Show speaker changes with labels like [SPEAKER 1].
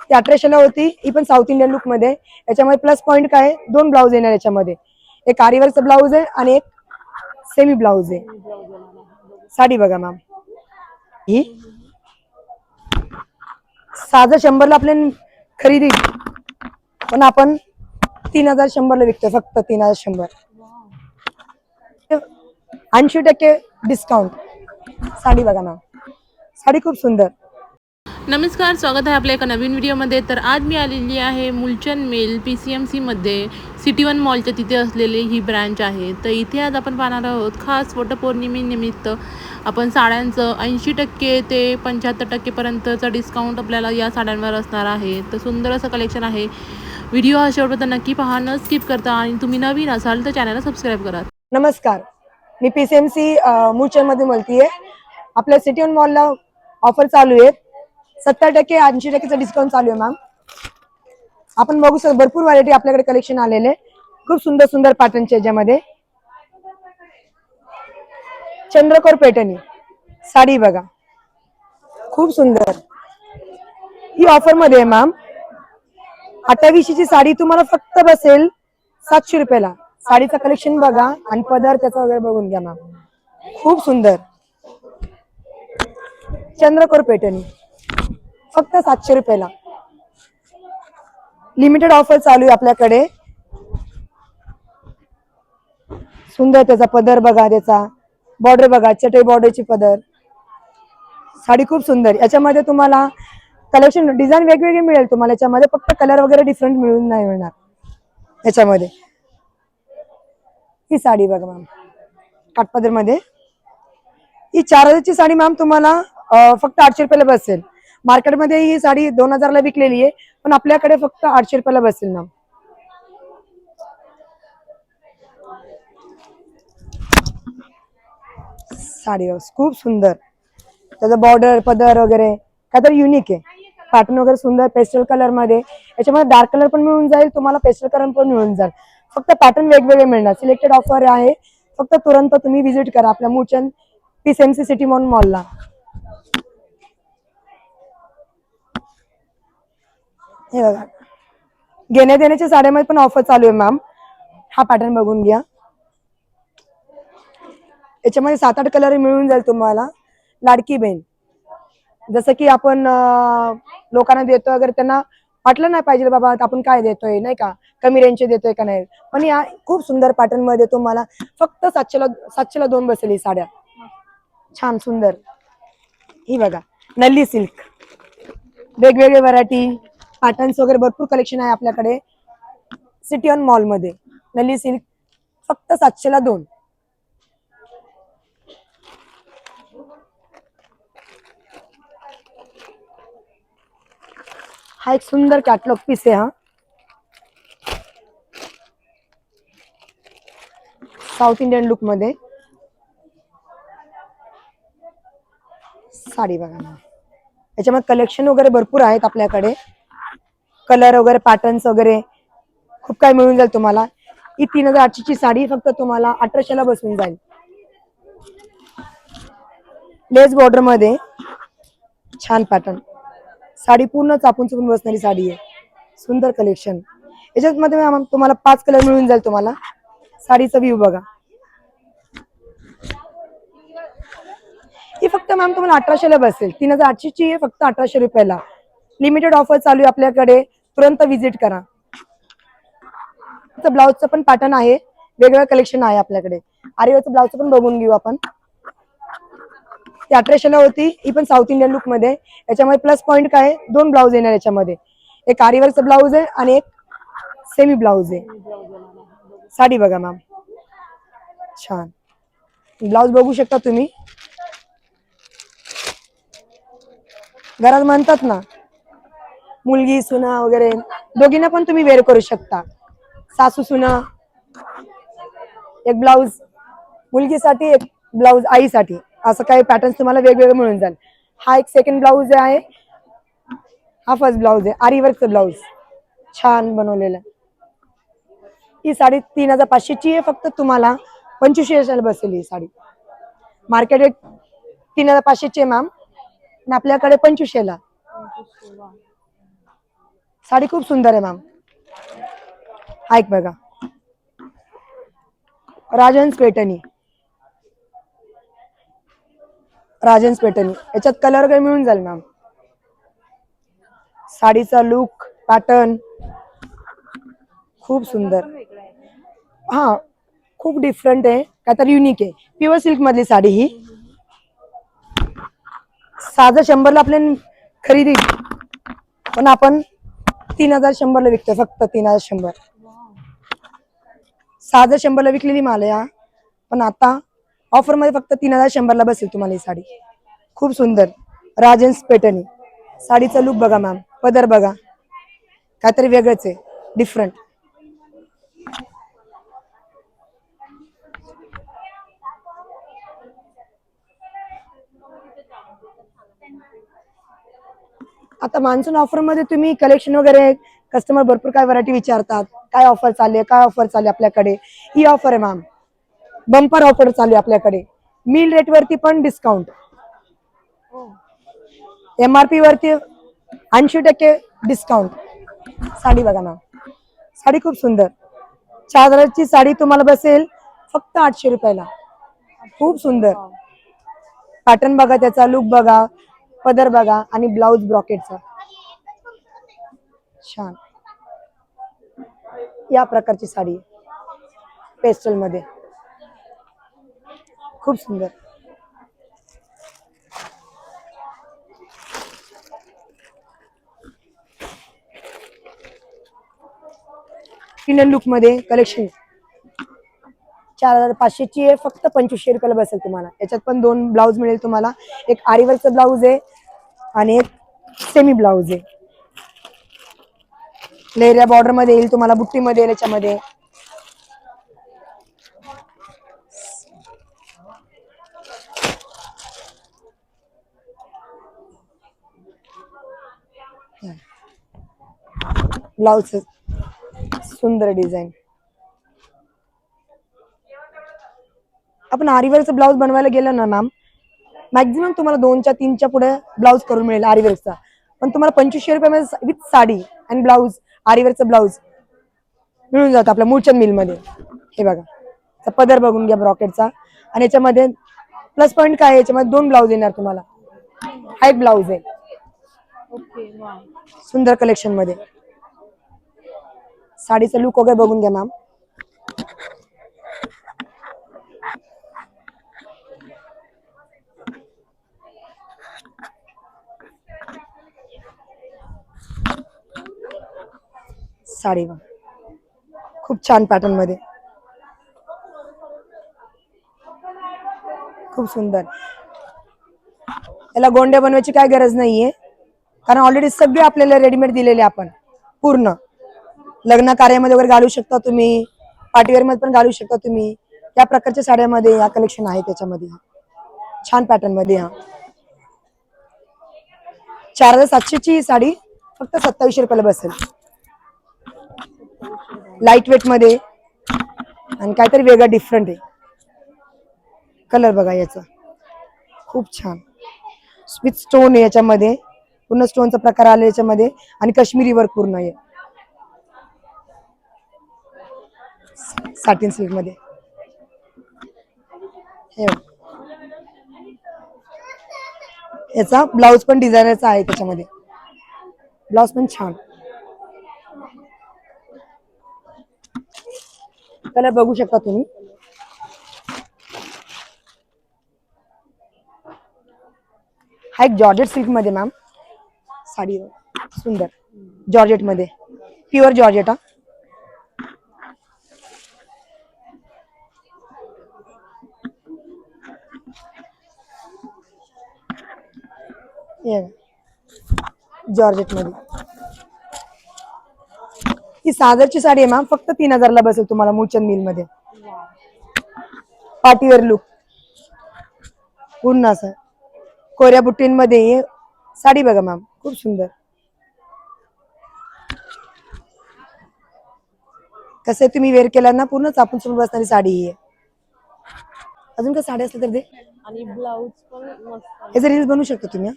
[SPEAKER 1] ती 1800 होती. ही पण साऊथ इंडियन लुक मध्ये. याच्यामध्ये प्लस पॉइंट काय, 2 ब्लाऊज येणार याच्यामध्ये. एक आरीवर्कचा ब्लाऊज आहे आणि एक सेमी ब्लाऊज आहे. साडी बघा मॅम, ही साधं 100 ला आपल्या खरेदी, पण आपण 3100 ला विकतो, फक्त 3100. 80% डिस्काउंट. साडी बघा मॅम, साडी खूप सुंदर.
[SPEAKER 2] नमस्कार, स्वागत आहे आपल्या एका नवीन व्हिडिओमध्ये. तर आज मी आलेली आहे मुलचंद मेल PCMC मध्ये. सिटी वन मॉलच्या तिथे असलेली ही ब्रँच आहे. तर इथे आज आपण पाहणार आहोत खास वटपौर्णिमेनिमित्त आपण साड्यांचं 80% ते 75% पर्यंतचा डिस्काउंट आपल्याला या साड्यांवर असणार आहे. तर सुंदर असं कलेक्शन आहे. व्हिडिओ हा शेवटपर्यंत नक्की पहा, न स्किप करता. आणि तुम्ही नवीन असाल तर चॅनलला सबस्क्राईब करा.
[SPEAKER 1] नमस्कार, मी PCMC मुलचंद मध्ये बोलतीये. आपल्या सिटी वन मॉलला ऑफर चालू आहे. 70% 80%चा डिस्काउंट चालू आहे मॅम. आपण बघू शकतो भरपूर व्हरायटी आपल्याकडे कलेक्शन आलेले, खूप सुंदर सुंदर पॅटर्नचे. याच्यामध्ये चंद्रकोर पैठणी साडी बघा, खूप सुंदर. ही ऑफर मध्ये आहे मॅम. 2800ची साडी तुम्हाला फक्त बसेल 700 रुपयाला. साडीचं कलेक्शन बघा आणि पदर त्याचा वगैरे बघून घ्या मॅम, खूप सुंदर. चंद्रकोर पैठणी फक्त 700 रुपयाला. लिमिटेड ऑफर चालू आहे आपल्याकडे. सुंदर त्याचा पदर बघा, त्याचा बॉर्डर बघा, चटई बॉर्डरची पदर. साडी खूप सुंदर. याच्यामध्ये तुम्हाला कलेक्शन डिझाईन वेगवेगळे मिळेल तुम्हाला. याच्यामध्ये फक्त कलर वगैरे डिफरंट मिळून नाही मिळणार याच्यामध्ये. ही साडी बघा मॅम, काठपदर मध्ये. ही 4000ची साडी मॅम तुम्हाला फक्त 800 रुपयाला बसेल. मार्केटमध्ये ही साडी 2000ला विकलेली आहे, पण आपल्याकडे फक्त 800 रुपयाला बसेल मॅम. साडी खूप सुंदर. त्याचा बॉर्डर पदर वगैरे काहीतरी युनिक आहे. पॅटर्न वगैरे सुंदर, पेस्टल कलर मध्ये. याच्यामध्ये डार्क कलर पण मिळून जाईल तुम्हाला, पेस्टल कलर पण मिळून जाईल. फक्त पॅटर्न वेगवेगळे मिळणार. सिलेक्टेड ऑफर आहे. फक्त तुरंत तुम्ही विजिट करा आपल्या मुलचंद PCMC सिटी वन मॉलला. हे बघा, घेण्या देण्याच्या साड्यामध्ये पण ऑफर चालू आहे मॅम. हा पॅटर्न बघून घ्या. याच्यामध्ये 7-8 कलर मिळून जाईल तुम्हाला. लाडकी बहीण, जसं की आपण लोकांना देतो वगैरे, त्यांना वाटलं नाही पाहिजे बाबा आपण काय देतोय, नाही का, कमी रेंजचे देतोय का नाही. पण या खूप सुंदर पॅटर्न मध्ये तुम्हाला फक्त 700ला 2 बसेल ही साड्या. छान सुंदर. ही बघा, नल्ली सिल्क. वेगवेगळे व्हरायटी पॅटर्न्स वगैरे भरपूर कलेक्शन आहे आपल्याकडे सिटी वन मॉल मध्ये. नल्ली सिल्क फक्त 700ला 2. हा एक सुंदर कॅटलॉग पीस आहे. हा साऊथ इंडियन लुक मध्ये साडी बघा ना. याच्यामध्ये कलेक्शन वगैरे भरपूर आहेत आपल्याकडे. कलर वगैरे पॅटर्न्स वगैरे खूप काही मिळून जाईल तुम्हाला. ही 3800ची साडी फक्त तुम्हाला 1800ला बसून जाईल. लेस बॉर्डर मध्ये छान पॅटर्न. साडी पूर्ण चापून चुपून बसणारी साडी आहे. सुंदर कलेक्शन. याच्यामध्ये तुम्हाला 5 कलर मिळून जाईल तुम्हाला. साडीचा व्ह्यू बघा. ही फक्त मॅम तुम्हाला 1800ला बसेल. 3800ची आहे फक्त 1800 रुपयाला. लिमिटेड ऑफर चालू आहे आपल्याकडे, तुरंत विजिट करा. ब्लाउजचं पण पॅटर्न आहे, वेगवेगळं कलेक्शन आहे आपल्याकडे. आरीवर्कचं ब्लाउजचं पण बघून घेऊ आपण. ती 1800ला होती. ही पण साऊथ इंडियन लुक मध्ये. याच्यामध्ये प्लस पॉइंट काय, 2 ब्लाऊज येणार याच्यामध्ये. एक आरीवर्कचा ब्लाऊज आहे आणि एक सेमी ब्लाऊज आहे. साडी बघा मॅम, छान. ब्लाऊज बघू शकता तुम्ही. घरात म्हणतात ना, मुलगी सुना वगैरे दोघींना पण तुम्ही वेअर करू शकता. सासू सुना. एक ब्लाऊज मुलगीसाठी, एक ब्लाऊज आईसाठी, असं काही पॅटर्न्स तुम्हाला वेगवेगळे मिळून जाईल. हा एक सेकंड ब्लाऊज आहे. हा फर्स्ट ब्लाऊज आहे. आरीवर्कचं ब्लाऊज छान बनवलेलं. ही साडी 3500ची आहे. फक्त तुम्हाला 2500ला बसेल ही साडी. मार्केट रेट 3500ची आहे मॅम, आणि आपल्याकडे 2500ला. साडी खूप सुंदर आहे मॅम. ऐक बघा, राजहंस पैठणी, राजहंस पैठणी याच्यात कलर वगैरे मिळून जाईल मॅम. साडीचा लुक पॅटर्न खूप सुंदर. हा, खूप डिफरंट आहे, काहीतरी युनिक आहे. प्युअर सिल्क मधली साडी ही. साधं 100ला आपल्या खरेदी, पण आपण 3100ला विकतोय. फक्त 3100. साधं 100ला विकलेली माल आहे हा, पण आता ऑफर मध्ये फक्त 3100ला बसेल तुम्हाला ही साडी. खूप सुंदर राजहंस पैठणी. साडीचा लुक बघा मॅम, पदर बघा, काहीतरी वेगळंच आहे, डिफरंट. आता मान्सून ऑफर मध्ये तुम्ही कलेक्शन वगैरे, कस्टमर भरपूर काय व्हरायटी विचारतात, काय ऑफर चालली आहे, काय ऑफर चालली आहे आपल्याकडे. ही ऑफर आहे मॅम, बंपर ऑफर चालू आहे आपल्याकडे. मील रेट वरती पण डिस्काउंट, MRP वरती 80% डिस्काउंट. साडी बघा मॅम, साडी खूप सुंदर. 4000ची साडी तुम्हाला बसेल फक्त 800 रुपयाला. खूप सुंदर पॅटर्न बघा, त्याचा लुक बघा, पदर बघा आणि ब्लाउज ब्रॉकेटचा छान. या प्रकारची साडी पेस्टल मध्ये खूप सुंदर. इंडियन लुक मध्ये कलेक्शन 4500 ची आहे, फक्त 2500 रुपयाला बसेल तुम्हाला. याच्यात पण 2 ब्लाउज मिळेल तुम्हाला. एक आरीवर्कचा ब्लाउज आहे आणि एक सेमी ब्लाउज आहे. लेहरिया बॉर्डर मध्ये येईल तुम्हाला, बुट्टी मध्ये येईल याच्यामध्ये. ब्लाउज सुंदर डिझाईन. आपण आरीवर्कचं ब्लाउज बनवायला गेलं ना मॅम, मॅक्झिमम तुम्हाला 2च्या 3च्या पुढे ब्लाउज करून मिळेल आरीवर्कचा. पण तुम्हाला 2500 रुपयामध्ये विथ साडी आणि ब्लाउज, आरीवर्कचं ब्लाउज मिळून जातं आपल्या मूळचंद मिल मध्ये. हे बघा, पदर बघून घ्या ब्रॉकेटचा. आणि याच्यामध्ये प्लस पॉईंट काय आहे, याच्यामध्ये 2 ब्लाउज येणार तुम्हाला. हा एक ब्लाउज आहे. सुंदर कलेक्शन मध्ये. साडीचा लुक वगैरे बघून घ्या मॅम. साडी खूप छान पॅटर्न मध्ये, खूप सुंदर. याला गोंड्या बनवायची काय गरज नाहीये, कारण ऑलरेडी सगळे आपल्याला रेडीमेड दिलेले आपण. पूर्ण लग्न कार्यामध्ये वगैरे घालू शकता तुम्ही, पार्टीवेअर मध्ये पण घालू शकता तुम्ही. या प्रकारच्या साड्यामध्ये या कलेक्शन आहे त्याच्यामध्ये. छान पॅटर्न मध्ये. हा 4700 ची साडी फक्त 2700 रुपयाला बसेल. लाईट वेट मध्ये आणि काहीतरी वेगळं डिफरंट आहे. कलर बघा याचा, खूप छान. विथ स्टोन आहे याच्यामध्ये, पूर्ण स्टोनचा प्रकार आला याच्यामध्ये. आणि काश्मीरी वर्क पूर्ण आहे सॅटिन सिल्क मध्ये. याचा ब्लाउज पण डिझायनरचा आहे त्याच्यामध्ये. ब्लाउज पण छान. कलर बघू शकता तुम्ही. हा एक जॉर्जेट सिल्क मध्ये मॅम साडी, सुंदर जॉर्जेट मध्ये, प्युअर जॉर्जेट. हा जॉर्जेट मध्ये. ही सादरची साडी आहे मॅम, फक्त 3000ला बसेल तुम्हाला मूळचंद मिल मध्ये. पार्टीवेअर लुक पूर्ण असं कोऱ्या बुट्टींमध्ये साडी बघा मॅम, खूप सुंदर. कसं तुम्ही वेअर केला ना, पूर्ण चापून समोर बसणारी साडी ही आहे. अजून काय साडी असलं तर दे.
[SPEAKER 2] आणि ब्लाउज पण मस्त.
[SPEAKER 1] याचे रील्स बनवू शकता तुम्ही.